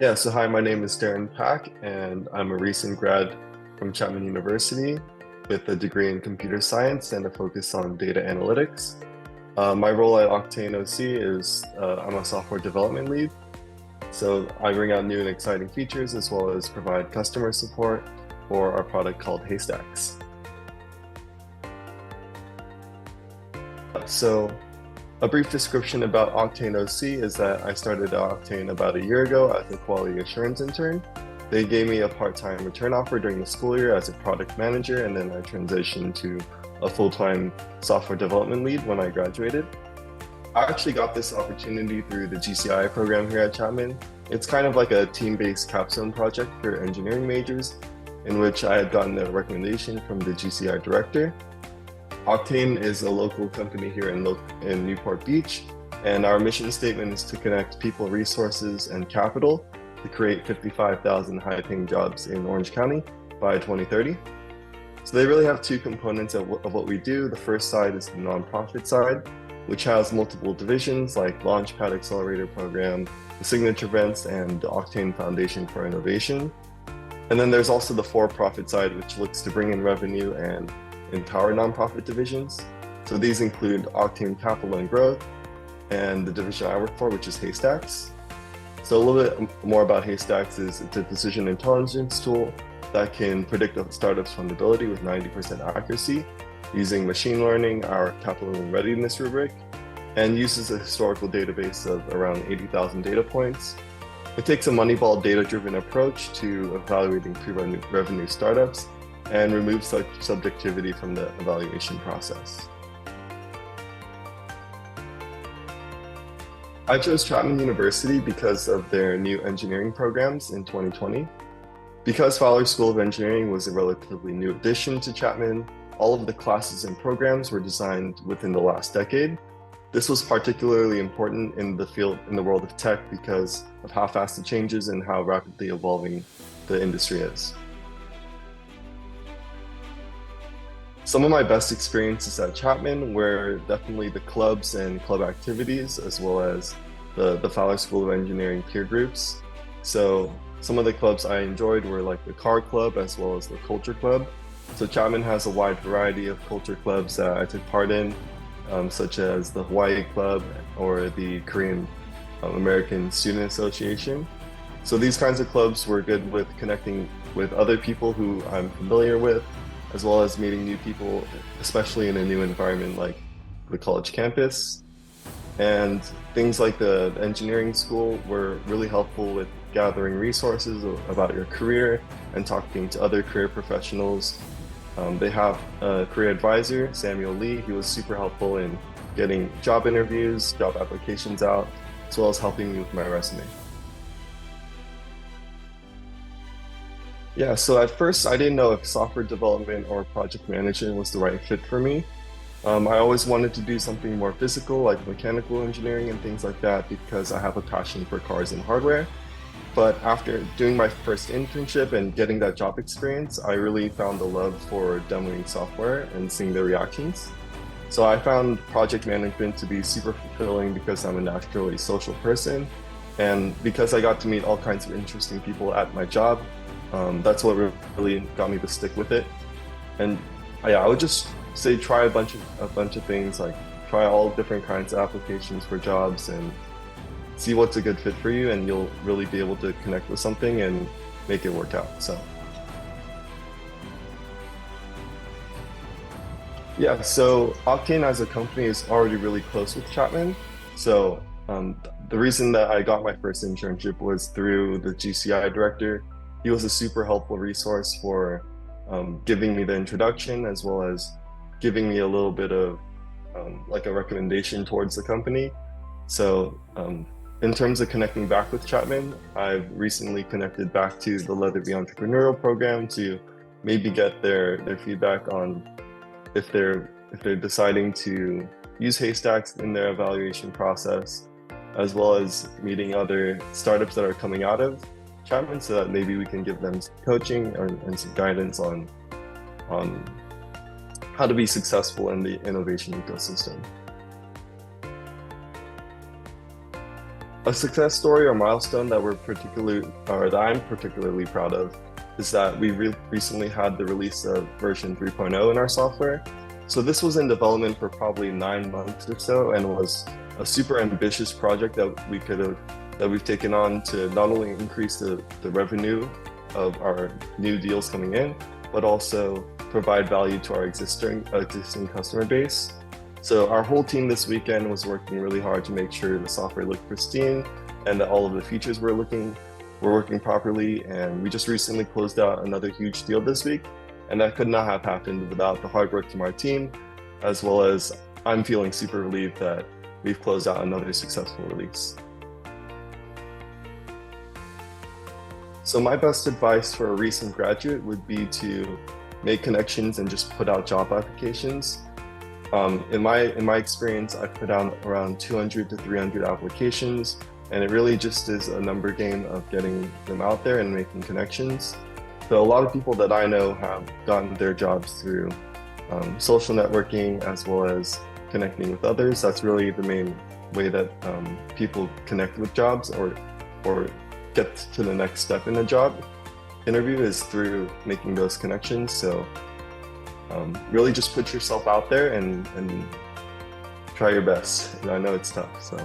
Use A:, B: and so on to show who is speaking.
A: Yeah, so hi, my name is Darren Pak, and I'm a recent grad from Chapman University with a degree in computer science and a focus on data analytics. My role at Octane OC is I'm a software development lead, so I bring out new and exciting features as well as provide customer support for our product called Haystax. So a brief description about Octane OC is that I started at Octane about a year ago as a quality assurance intern. They gave me a part-time return offer during the school year as a product manager, and then I transitioned to a full-time software development lead when I graduated. I actually got this opportunity through the GCI program here at Chapman. It's kind of like a team-based capstone project for engineering majors, in which I had gotten a recommendation from the GCI director. Octane is a local company here in Newport Beach, and our mission statement is to connect people, resources, and capital to create 55,000 high-paying jobs in Orange County by 2030. So they really have two components of what we do. The first side is the nonprofit side, which has multiple divisions like Launchpad Accelerator Program, the Signature Events, and the Octane Foundation for Innovation. And then there's also the for-profit side, which looks to bring in revenue and empower nonprofit divisions. So these include Octane Capital and Growth and the division I work for, which is Haystax. So a little bit more about Haystax is it's a decision intelligence tool that can predict a startup's fundability with 90% accuracy using machine learning, our capital and readiness rubric, and uses a historical database of around 80,000 data points. It takes a Moneyball data-driven approach to evaluating pre-revenue startups and remove such subjectivity from the evaluation process. I chose Chapman University because of their new engineering programs in 2020. Because Fowler School of Engineering was a relatively new addition to Chapman, all of the classes and programs were designed within the last decade. This was particularly important in the world of tech because of how fast it changes and how rapidly evolving the industry is. Some of my best experiences at Chapman were definitely the clubs and club activities, as well as the Fowler School of Engineering peer groups. So some of the clubs I enjoyed were like the car club as well as the culture club. So Chapman has a wide variety of culture clubs that I took part in, such as the Hawaii Club or the Korean American Student Association. So these kinds of clubs were good with connecting with other people who I'm familiar with, as well as meeting new people, especially in a new environment like the college campus. And things like the engineering school were really helpful with gathering resources about your career and talking to other career professionals. They have a career advisor, Samuel Lee. He was super helpful in getting job interviews, job applications out, as well as helping me with my resume. Yeah, so at first I didn't know if software development or project management was the right fit for me. I always wanted to do something more physical, like mechanical engineering and things like that, because I have a passion for cars and hardware. But after doing my first internship and getting that job experience, I really found a love for demoing software and seeing the reactions. So I found project management to be super fulfilling because I'm a naturally social person. And because I got to meet all kinds of interesting people at my job, that's what really got me to stick with it. And yeah, I would just say try a bunch of things, like try all different kinds of applications for jobs and see what's a good fit for you, and you'll really be able to connect with something and make it work out. So yeah, so Octane as a company is already really close with Chapman. So the reason that I got my first internship was through the GCI director. He was a super helpful resource for giving me the introduction, as well as giving me a little bit of like a recommendation towards the company. So in terms of connecting back with Chapman, I've recently connected back to the Let It Be Entrepreneurial program to maybe get their feedback on if they're deciding to use Haystax in their evaluation process, as well as meeting other startups that are coming out of Chapman, so that maybe we can give them some coaching and some guidance on how to be successful in the innovation ecosystem. A success story or milestone that that I'm particularly proud of is that we recently had the release of version 3.0 in our software. So this was in development for probably 9 months or so, and was a super ambitious project that we've taken on to not only increase the revenue of our new deals coming in, but also provide value to our existing customer base. So our whole team this weekend was working really hard to make sure the software looked pristine and that all of the features were working properly. And we just recently closed out another huge deal this week, and that could not have happened without the hard work from our team, as well as I'm feeling super relieved that we've closed out another successful release. So my best advice for a recent graduate would be to make connections and just put out job applications. In my experience, I've put out around 200 to 300 applications, and it really just is a number game of getting them out there and making connections. So a lot of people that I know have gotten their jobs through social networking as well as connecting with others. That's really the main way that people connect with jobs or get to the next step in a job interview, is through making those connections. So really just put yourself out there and try your best. I know it's tough, so.